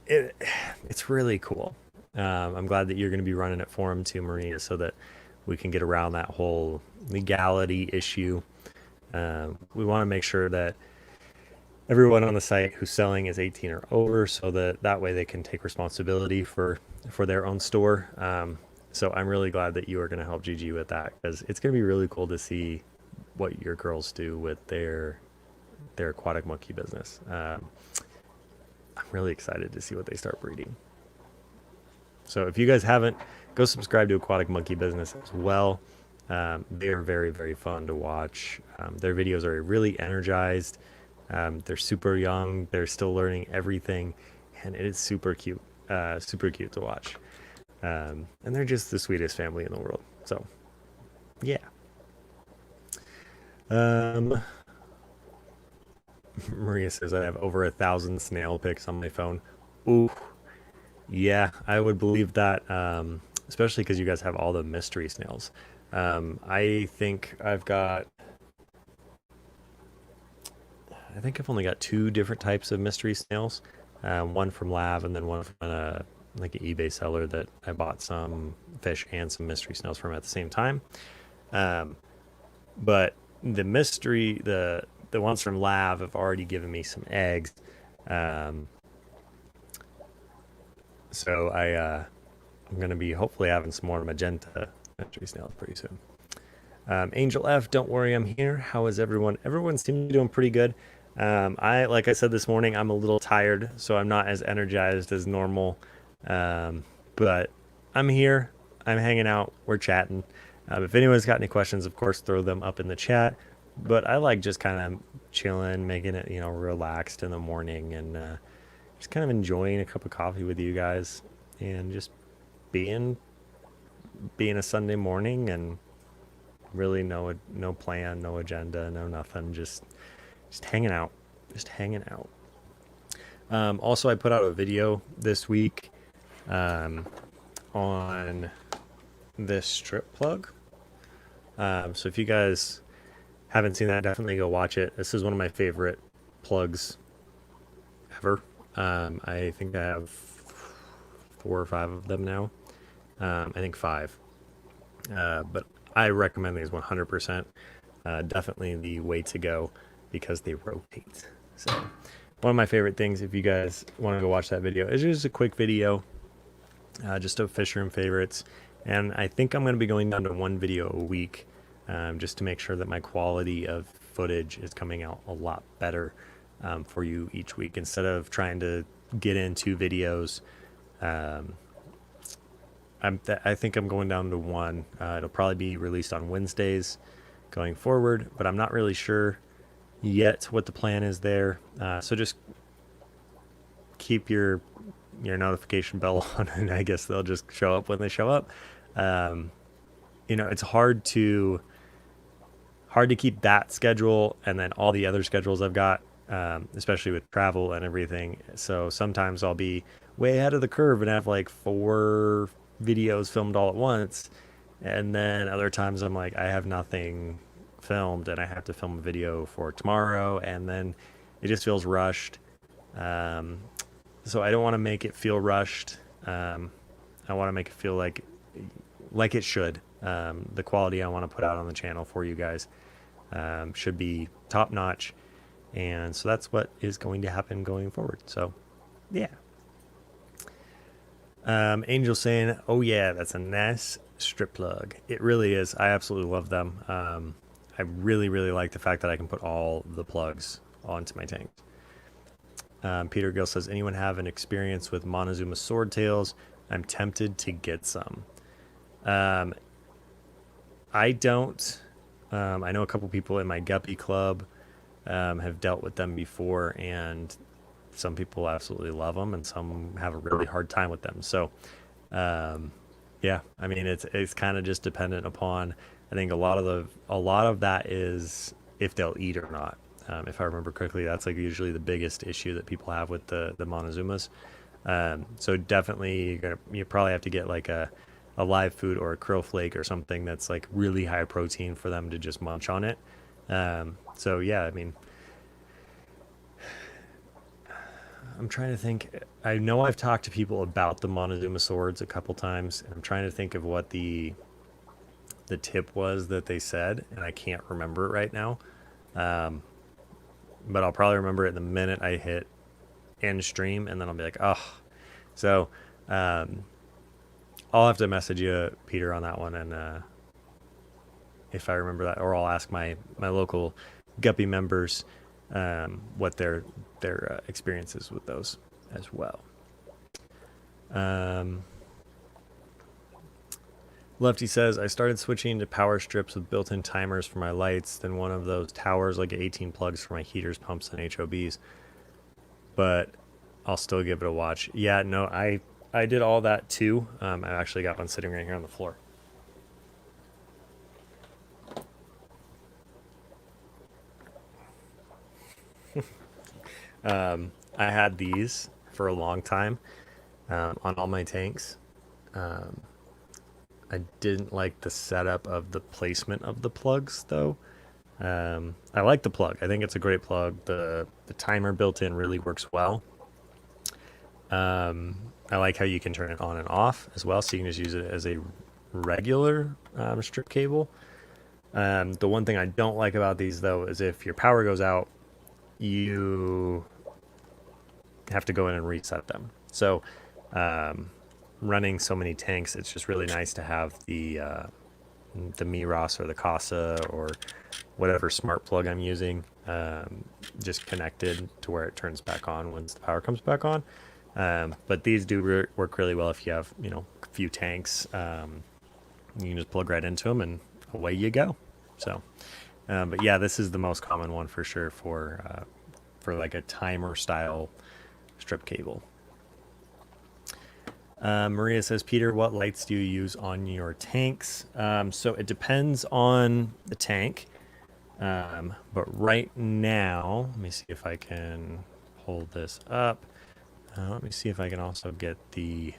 it's really cool. I'm glad that you're going to be running it for him too, Maria, so that we can get around that whole legality issue. We want to make sure that everyone on the site who's selling is 18 or over, so that way they can take responsibility for their own store. So I'm really glad that you are going to help Gigi with that, because it's going to be really cool to see what your girls do with their aquatic monkey business. I'm really excited to see what they start breeding. So if you guys haven't, go subscribe to Aquatic Monkey Business as well. They are very, very fun to watch. Their videos are really energized. They're super young. They're still learning everything, and it is super cute to watch. And they're just the sweetest family in the world. So, yeah. Maria says I have over 1,000 snail pics on my phone. Ooh, yeah, I would believe that, especially because you guys have all the mystery snails. I think I've only got 2 different types of mystery snails. One from Lav and then one from like an eBay seller that I bought some fish and some mystery snails from at the same time. But the ones from Lav have already given me some eggs. So I'm going to be hopefully having some more magenta mystery snails pretty soon. Angel F, don't worry, I'm here. How is everyone? Everyone seems to be doing pretty good. Like I said this morning, I'm a little tired, so I'm not as energized as normal. But I'm here. I'm hanging out. We're chatting. If anyone's got any questions, of course, throw them up in the chat. But I like just kind of chilling, making it, relaxed in the morning, and just kind of enjoying a cup of coffee with you guys, and just being a Sunday morning, and really no plan, no agenda, no nothing, just hanging out, Also, I put out a video this week on this strip plug. So if you guys haven't seen that, definitely go watch it. This is one of my favorite plugs ever. I think I have 4 or 5 of them now. I think 5. But I recommend these 100%. Definitely the way to go, because they rotate. So one of my favorite things, if you guys want to go watch that video, is just a quick video, just of fisherman favorites. And I think I'm going to be going down to 1 video a week, just to make sure that my quality of footage is coming out a lot better for you each week, instead of trying to get in 2 videos. I think I'm going down to 1. It'll probably be released on Wednesdays going forward, but I'm not really sure yet what the plan is there. So just keep your notification bell on, and I guess they'll just show up when they show up. It's hard to keep that schedule and then all the other schedules I've got, especially with travel and everything. So sometimes I'll be way ahead of the curve and have like 4 videos filmed all at once, and then other times I'm like, I have nothing filmed and I have to film a video for tomorrow, and then it just feels rushed. So I don't want to make it feel rushed. I want to make it feel like it should. The quality I want to put out on the channel for you guys should be top notch, and so that's what is going to happen going forward. So, yeah. Angel saying, "Oh yeah, that's a nice strip plug. It really is. I absolutely love them. I really, really like the fact that I can put all the plugs onto my tank." Peter Gill says, "Anyone have an experience with Montezuma swordtails? I'm tempted to get some." I don't. I know a couple people in my guppy club have dealt with them before, and some people absolutely love them, and some have a really hard time with them. So, yeah, I mean, it's kind of just dependent upon. I think a lot of that is if they'll eat or not. If I remember correctly, that's like usually the biggest issue that people have with the Montezumas. So definitely you probably have to get like a live food or a krill flake or something that's like really high protein for them to just munch on it. So yeah, I mean, I'm trying to think. I know I've talked to people about the Montezuma swords a couple times, and I'm trying to think of what the tip was that they said, and I can't remember it right now. But I'll probably remember it the minute I hit end stream, and then I'll be like, oh. So I'll have to message you, Peter, on that one, and if I remember that, or I'll ask my local guppy members what their experiences with those as well. Lefty says, I started switching to power strips with built-in timers for my lights, then one of those towers like 18 plugs for my heaters, pumps, and HOBs. But I'll still give it a watch. Yeah, no, I did all that too. I actually got one sitting right here on the floor. I had these for a long time on all my tanks. I didn't like the setup of the placement of the plugs, though. I like the plug. I think it's a great plug. The timer built in really works well. I like how you can turn it on and off as well, so you can just use it as a regular strip cable. The one thing I don't like about these, though, is if your power goes out, you have to go in and reset them. So running so many tanks, it's just really nice to have the Miros or the Casa or whatever smart plug I'm using just connected to where it turns back on once the power comes back on. But these do work really well if you have, a few tanks. You can just plug right into them and away you go. So, but yeah, this is the most common one for sure for like a timer style strip cable. Maria says, Peter, what lights do you use on your tanks? So it depends on the tank. But right now, let me see if I can hold this up. Let me see if I can also get the...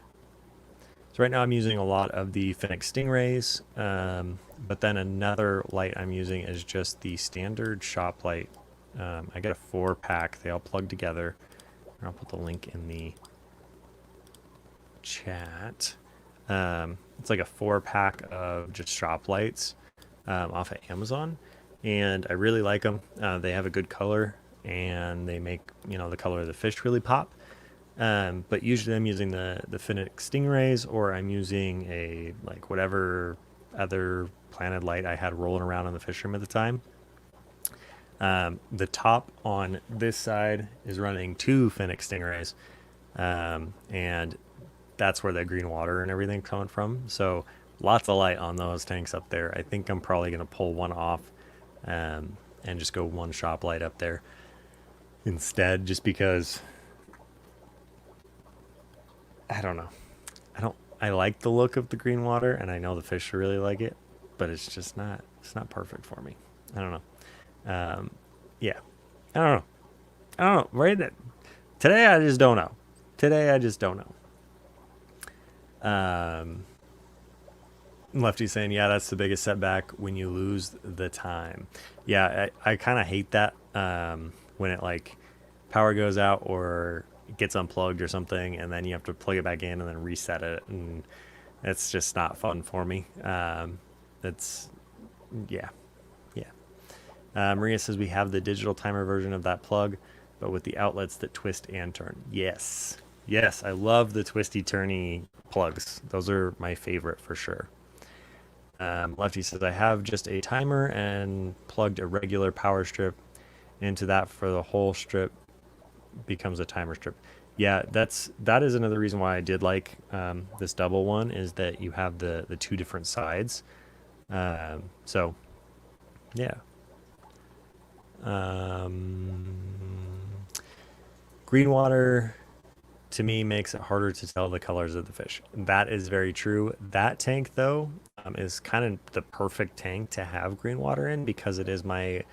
So right now I'm using a lot of the Fennec Stingrays, but then another light I'm using is just the standard shop light. I get a 4-pack. They all plug together. I'll put the link in the chat. It's like a 4-pack of just shop lights off of Amazon, and I really like them. They have a good color, and they make the color of the fish really pop. But usually I'm using the Fennec Stingrays, or I'm using a whatever other planted light I had rolling around in the fish room at the time. The top on this side is running 2 Fennec Stingrays, and that's where the green water and everything coming from. So lots of light on those tanks up there. I think I'm probably going to pull one off and just go one shop light up there instead, just because I don't know. I like the look of the green water, and I know the fish really like it, but it's not perfect for me. I don't know. Yeah. I don't know. Right then. Today I just don't know. Lefty's saying, yeah, that's the biggest setback when you lose the time. Yeah, I kind of hate that when it power goes out or it gets unplugged or something, and then you have to plug it back in and then reset it, and it's just not fun for me. It's yeah, yeah. Maria says we have the digital timer version of that plug, but with the outlets that twist and turn. Yes, yes, I love the twisty turny plugs. Those are my favorite for sure. Lefty says I have just a timer and plugged a regular power strip into that for the whole strip becomes a timer strip. Yeah, that is another reason why I did like this double one, is that you have the two different sides. So yeah. Green water to me makes it harder to tell the colors of the fish. That is very true. That tank though is kind of the perfect tank to have green water in because it is my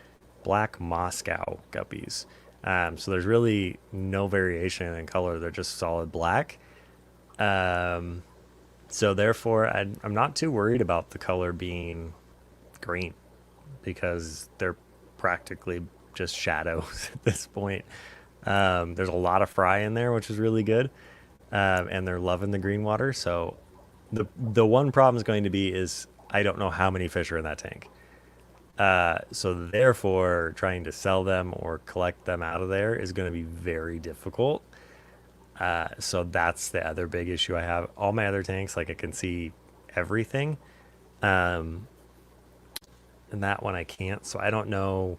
black Moscow guppies. So there's really no variation in color. They're just solid black. So therefore, I'm not too worried about the color being green because they're practically just shadows at this point. There's a lot of fry in there, which is really good, and they're loving the green water. So the one problem is going to be is I don't know how many fish are in that tank. So therefore, trying to sell them or collect them out of there is going to be very difficult. So that's the other big issue I have. All my other tanks, like I can see everything, and that one I can't. So I don't know.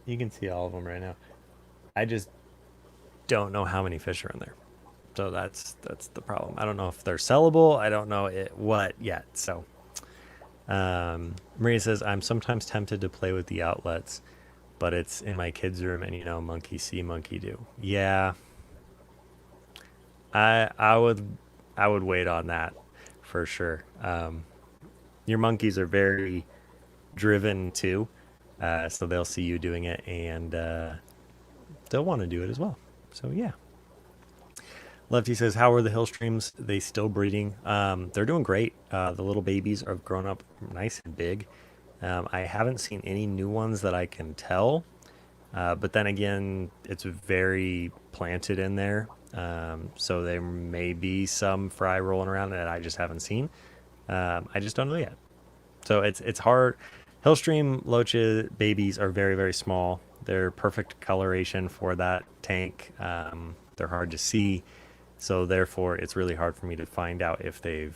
You can see all of them right now. I just don't know how many fish are in there. So that's the problem. I don't know if they're sellable. I don't know what yet. So Maria says I'm sometimes tempted to play with the outlets, but it's in my kids' room, and monkey see, monkey do. Yeah, I would wait on that for sure. Your monkeys are very driven too, so they'll see you doing it, and they'll want to do it as well. So yeah. Lefty says, how are the hill streams? They still breeding? They're doing great. The little babies are grown up nice and big. I haven't seen any new ones that I can tell. But then again, it's very planted in there. So there may be some fry rolling around that I just haven't seen. I just don't know yet. So it's hard. Hillstream loaches babies are very, very small. They're perfect coloration for that tank. They're hard to see. So therefore, it's really hard for me to find out if they've,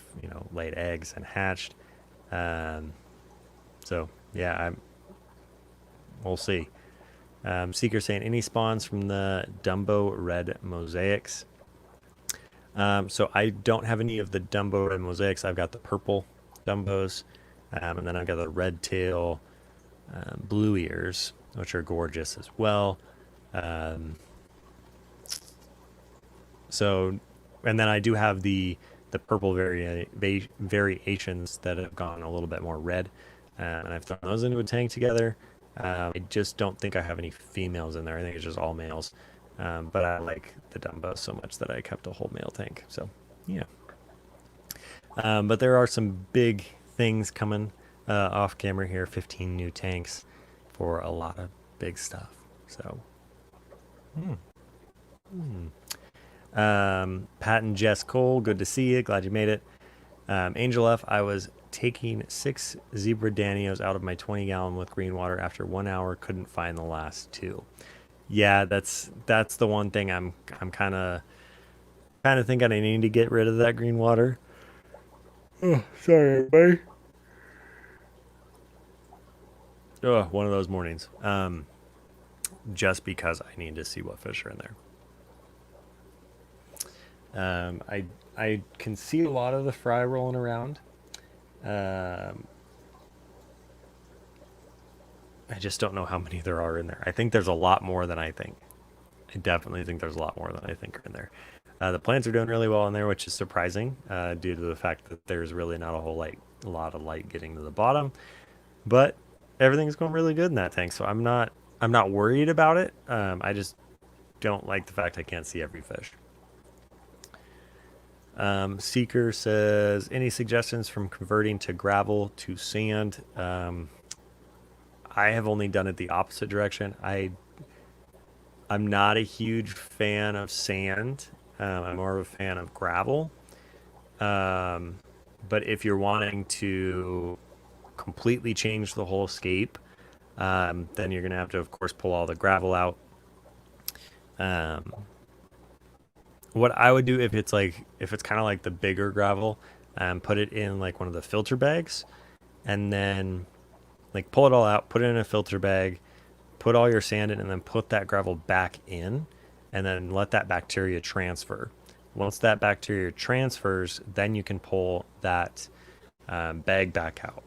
laid eggs and hatched. So yeah, we'll see. Seeker saying any spawns from the Dumbo red mosaics. So I don't have any of the Dumbo red mosaics. I've got the purple Dumbos, and then I've got the red tail blue ears, which are gorgeous as well. So, and then I do have the purple variations that have gone a little bit more red, and I've thrown those into a tank together. I just don't think I have any females in there. I think it's just all males. But I like the Dumbo so much that I kept a whole male tank. So, yeah. But there are some big things coming off camera here. 15 new tanks for a lot of big stuff. So, Pat and Jess Cole, good to see you. Glad you made it. Angel F, I was taking 6 zebra danios out of my 20-gallon with green water after 1 hour. Couldn't find the last 2. Yeah, that's the one thing I'm kind of thinking I need to get rid of that green water. Oh, sorry, everybody. Oh, one of those mornings. Just because I need to see what fish are in there. I can see a lot of the fry rolling around. I just don't know how many there are in there. I think there's a lot more than I think. I definitely think there's a lot more than I think are in there. The plants are doing really well in there, which is surprising due to the fact that there's really not a lot of light getting to the bottom. But everything's going really good in that tank, so I'm not worried about it. I just don't like the fact I can't see every fish. Seeker says, any suggestions from converting to gravel to sand? I have only done it the opposite direction. I I'm not a huge fan of sand. I'm more of a fan of gravel. Um, but if you're wanting to completely change the whole scape, then you're gonna have to, of course, pull all the gravel out. Um, what I would do if it's kind of like the bigger gravel, put it in like one of the filter bags, and then like pull it all out, put it in a filter bag, put all your sand in, and then put that gravel back in, and then let that bacteria transfer. Once that bacteria transfers, then you can pull that bag back out.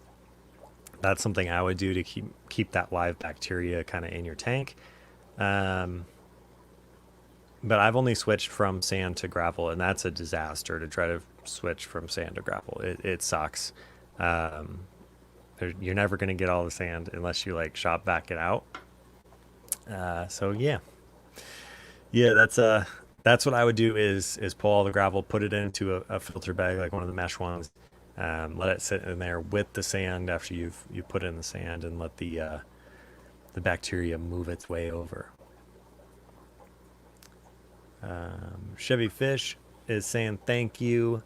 That's something I would do to keep that live bacteria kind of in your tank. Um, but I've only switched from sand to gravel, and that's a disaster to try to switch from sand to gravel. It sucks. Um, you're never going to get all the sand unless you like shop back it out. So yeah, yeah, that's what I would do is pull all the gravel, put it into a filter bag like one of the mesh ones, let it sit in there with the sand after you put in the sand, and let the bacteria move its way over. Chevy Fish is saying thank you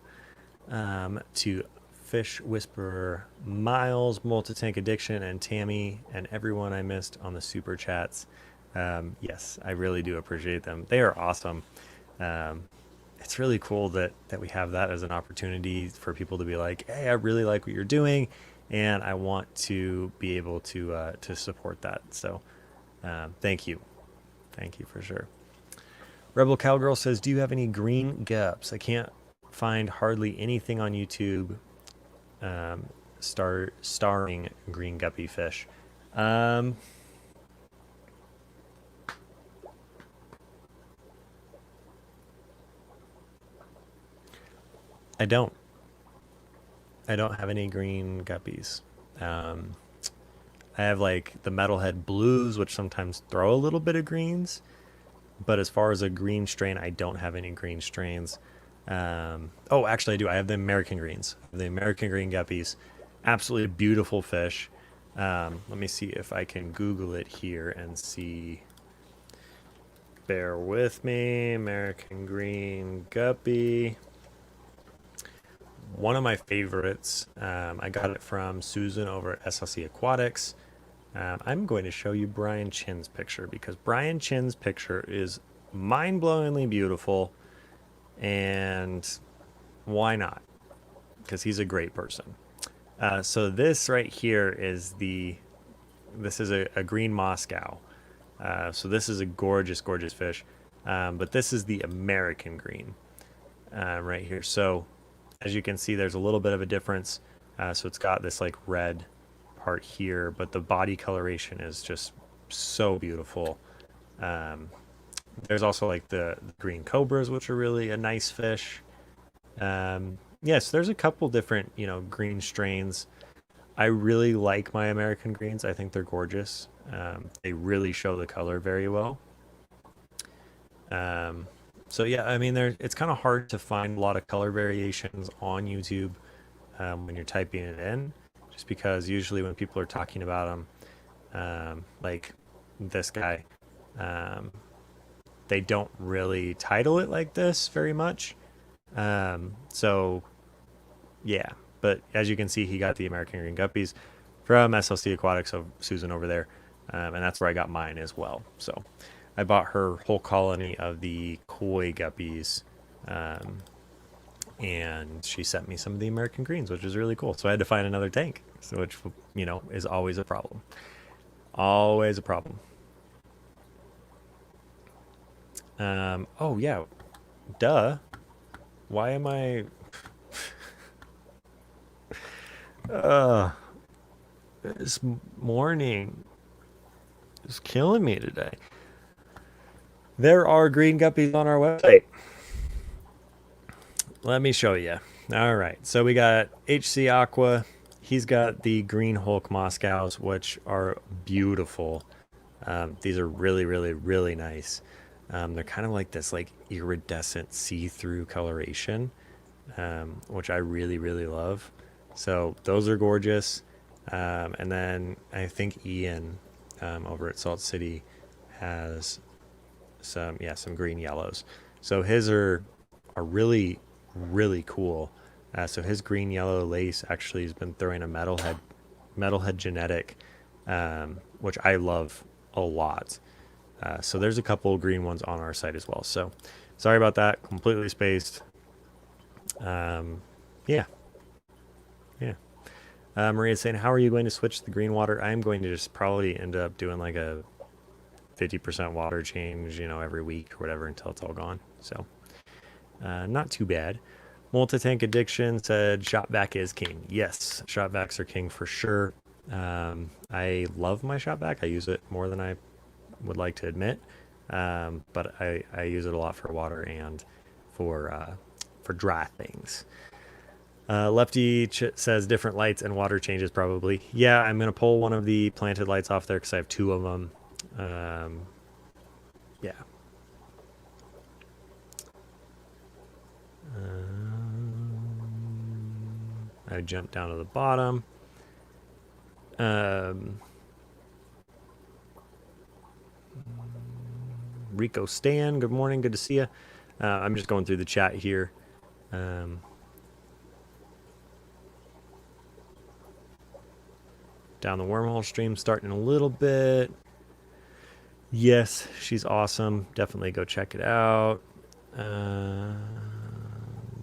to Fish Whisperer, Miles, Multi-Tank Addiction, and Tammy, and everyone I missed on the super chats. Yes, I really do appreciate them. They are awesome. Um, it's really cool that we have that as an opportunity for people to be like, hey, I really like what you're doing, and I want to be able to support that. So thank you for sure. Rebel Cowgirl says, do you have any green gups? I can't find hardly anything on YouTube starring green guppy fish. Um, I don't. I don't have any green guppies. Um, I have like the metalhead blues, which sometimes throw a little bit of greens. But as far as a green strain, I don't have any green strains. Oh, actually, I do. I have the American greens, the American green guppies. Absolutely beautiful fish. Let me see if I can Google it here and see. Bear with me. American green guppy. One of my favorites. I got it from Susan over at SLC Aquatics. I'm going to show you Brian Chin's picture because Brian Chin's picture is mind-blowingly beautiful, and why not? Because he's a great person. So this right here is this is a green Moscow. So this is a gorgeous, gorgeous fish. But this is the American green right here. So as you can see, there's a little bit of a difference. So it's got this like red part here, but the body coloration is just so beautiful. There's also like the green cobras, which are really a nice fish. Yes, there's a couple different, green strains. I really like my American greens. I think they're gorgeous. They really show the color very well. So yeah, I mean, it's kind of hard to find a lot of color variations on YouTube when you're typing it in, just because usually when people are talking about them, like this guy, they don't really title it like this very much. So yeah, but as you can see, he got the American green guppies from SLC Aquatics of Susan over there, and that's where I got mine as well. So I bought her whole colony of the koi guppies, and she sent me some of the American greens, which is really cool. So I had to find another tank, which is always a problem. Always a problem. Oh yeah, duh. Why am I? This morning is killing me today. There are green guppies on our website. Let me show you. All right, so we got HC Aqua. He's got the Green Hulk Moscows, which are beautiful. These are really, really, really nice. They're kind of like this like iridescent see-through coloration, which I really, really love. So those are gorgeous. And then I think Ian over at Salt City has some green yellows. So his are really really cool. So his green yellow lace actually has been throwing a metalhead genetic, which I love a lot. So there's a couple green ones on our site as well. So sorry about that, completely spaced. Yeah, yeah. Maria's saying, how are you going to switch the green water? I'm going to just probably end up doing like a 50% water change, every week or whatever until it's all gone. So not too bad. Multi-tank addiction said shop vac is king. Yes, shop vacs are king for sure. I love my shop vac. I use it more than I would like to admit, but I use it a lot for water and for dry things. Lefty says different lights and water changes probably. Yeah, I'm gonna pull one of the planted lights off there because I have two of them. Yeah. I jumped down to the bottom. Rico Stan, good morning, good to see you. I'm just going through the chat here. Down the wormhole stream starting a little bit. Yes, she's awesome. Definitely go check it out.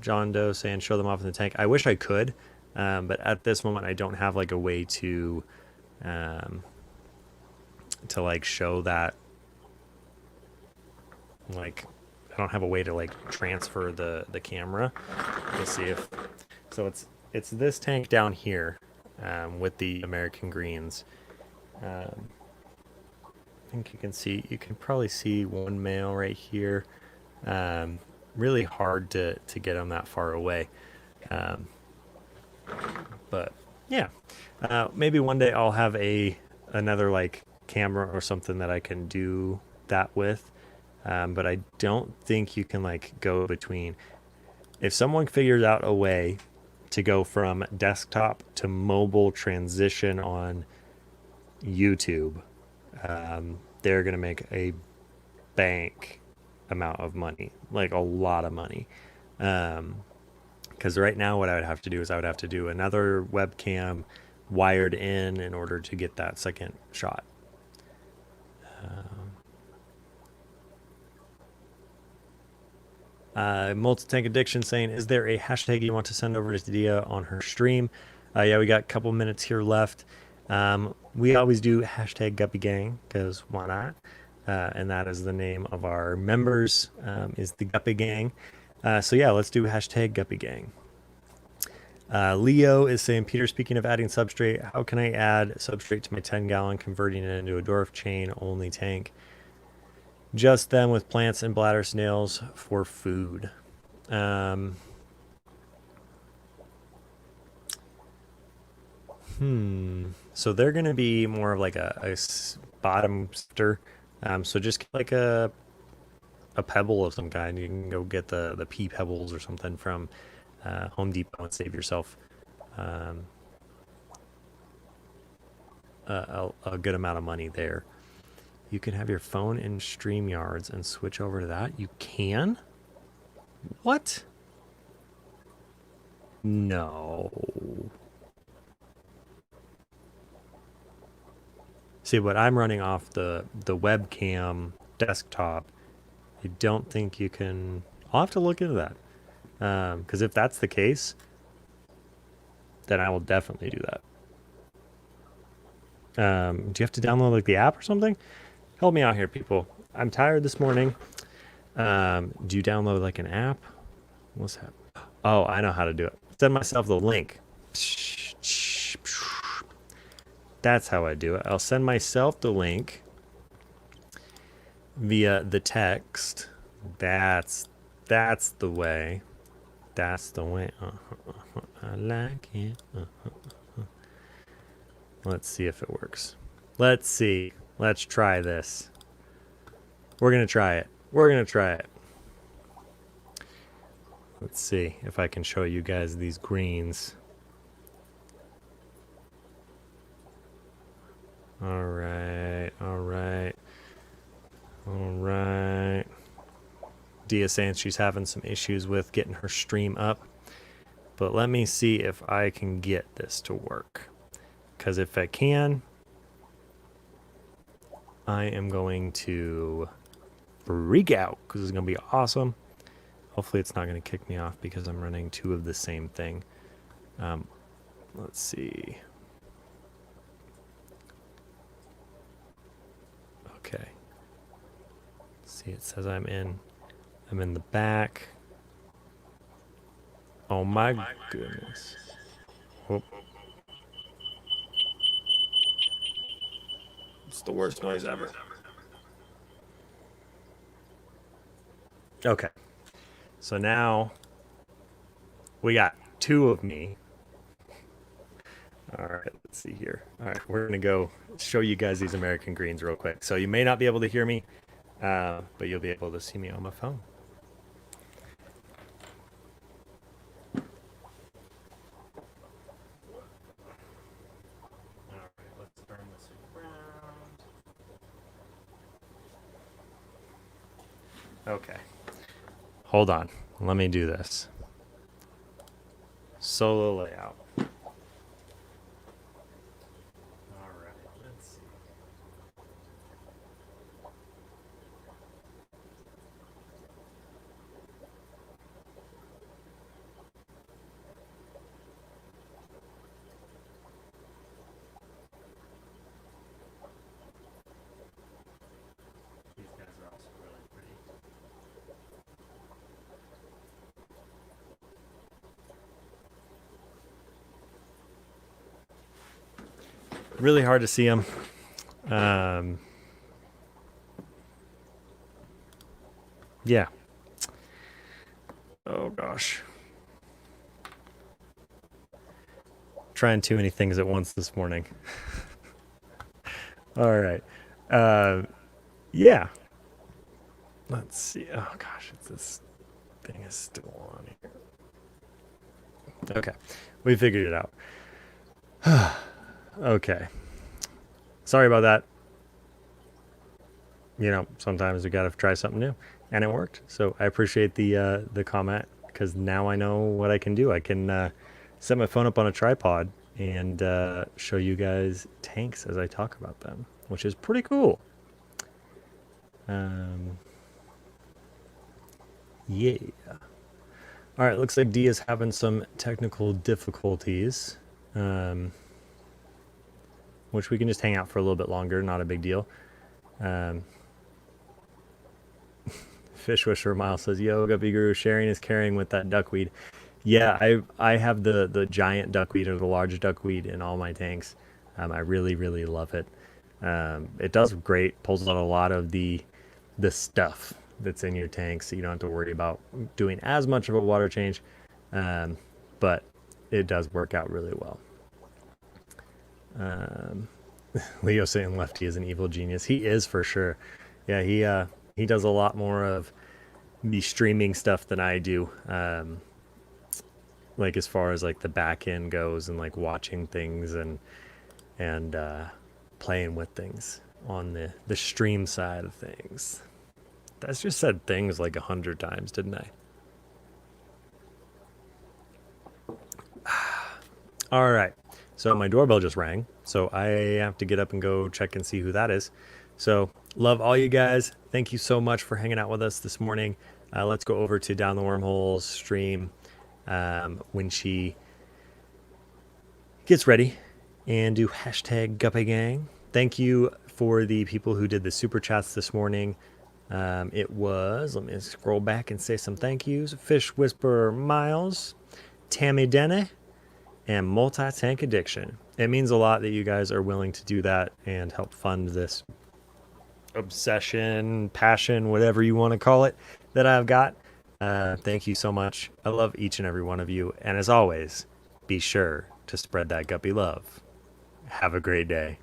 John Doe saying show them off in the tank. I wish I could, but at this moment I don't have like a way to like show that. Like I don't have a way to like transfer the camera. Let's see if so. It's this tank down here with the American greens. I think you can probably see one male right here. Really hard to get them that far away. But yeah, maybe one day I'll have another like camera or something that I can do that with. But I don't think you can like go between. If someone figures out a way to go from desktop to mobile transition on YouTube, they're gonna make a bank amount of money, like a lot of money. Because right now what I would have to do is I would have to do another webcam wired in order to get that second shot. Multi-tank addiction saying, is there a hashtag you want to send over to Dia on her stream? Yeah, we got a couple minutes here left. We always do hashtag Guppy Gang because why not? And that is the name of our members, is the Guppy Gang. So yeah, let's do hashtag Guppy Gang. Leo is saying, Peter, speaking of adding substrate, how can I add substrate to my 10-gallon, converting it into a dwarf chain only tank? Just them with plants and bladder snails for food. So they're going to be more of like a bottom sifter. So just like a pebble of some kind. You can go get the pea pebbles or something from Home Depot and save yourself a good amount of money there. You can have your phone in StreamYards and switch over to that. You can? What? No. See, but I'm running off the webcam desktop. I don't think you can. I'll have to look into that. Because if that's the case, then I will definitely do that. Do you have to download like the app or something? Help me out here, people. I'm tired this morning. Do you download like an app? What's that? Oh, I know how to do it. Send myself the link. That's how I do it. I'll send myself the link via the text. That's the way. That's the way. I like it. Let's see if it works. Let's see. Let's try this. We're going to try it. We're going to try it. Let's see if I can show you guys these greens. All right. All right. All right. Dia saying she's having some issues with getting her stream up. But let me see if I can get this to work. Because if I can, I am going to freak out because it's going to be awesome. Hopefully it's not going to kick me off because I'm running two of the same thing. Let's see. Okay. See, it says I'm in the back. Oh my goodness. Whoop. It's the worst noise ever. Okay. So now we got two of me. All right, let's see here. All right, we're going to go show you guys these American greens real quick. So you may not be able to hear me, but you'll be able to see me on my phone. All right, let's turn this around. Okay. Hold on. Let me do this. Solo layout. Really hard to see them. Yeah. Oh gosh. Trying too many things at once this morning. All right. Yeah. Let's see. Oh gosh, this thing is still on here. Okay. We figured it out. Okay. Sorry about that. You know, sometimes we gotta try something new, and it worked. So I appreciate the comment because now I know what I can do. I can set my phone up on a tripod and show you guys tanks as I talk about them, which is pretty cool. Yeah. All right, looks like D is having some technical difficulties, which we can just hang out for a little bit longer. Not a big deal. Fish Wisher Miles says, "Yo, Guppy Guru, sharing is caring with that duckweed." Yeah, I have the giant duckweed or the large duckweed in all my tanks. I really love it. It does great. Pulls out a lot of the stuff that's in your tank, so you don't have to worry about doing as much of a water change. But it does work out really well. Leo saying Lefty is an evil genius. He is for sure. Yeah, he does a lot more of the streaming stuff than I do. Like as far as like the back end goes and like watching things and playing with things on the stream side of things. That's just said things like 100 times, didn't I? All right. So my doorbell just rang. So I have to get up and go check and see who that is. So love all you guys. Thank you so much for hanging out with us this morning. Let's go over to Down the Wormhole's stream when she gets ready and do hashtag #GuppyGang. Thank you for the people who did the super chats this morning. It was, let me scroll back and say some thank yous. Fish Whisperer Miles, Tammy Dene, and Multi-Tank Addiction. It means a lot that you guys are willing to do that and help fund this obsession, passion, whatever you want to call it, that I've got. Thank you so much. I love each and every one of you. And as always, be sure to spread that guppy love. Have a great day.